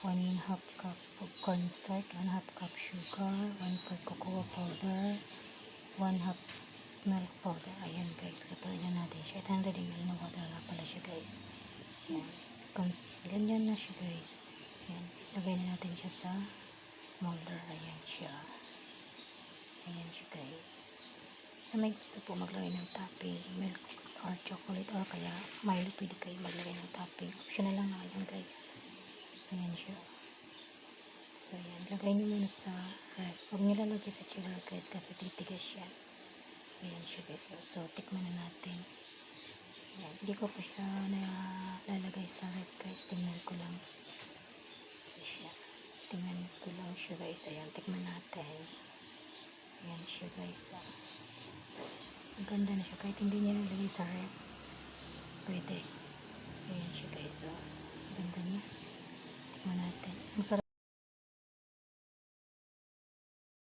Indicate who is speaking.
Speaker 1: 1/2 cup of cornstarch, 1/2 cup sugar, 1/4 cocoa powder, 1/2 milk powder. Ayan guys, lutuin na natin siya. 800 ml na water na pala siya guys. Ayan. Ganyan na siya guys. Ayan. Lagay na natin siya sa molder. Ayan siya. Ayan siya guys. Sa may gusto po maglagay ng topping, milk or chocolate or kaya mild, pwede kayo maglagay ng topping. Optional lang naman guys. Ayan siya. So ayan, lagay nyo muna sa ref. Huwag nyo lalagay sa chiller guys kasi titigas yan. Ayan siya guys. So tikman na natin. Ayan. Hindi ko pa siya lalagay sa ref guys. Tingnan ko lang. Tingnan ko lang siya guys. Ayan, tikman natin. Ayan siya guys. Ang ganda na siya. Kahit hindi niya nalagay sa ref, pwede. Ayan siya guys. Ganda niya.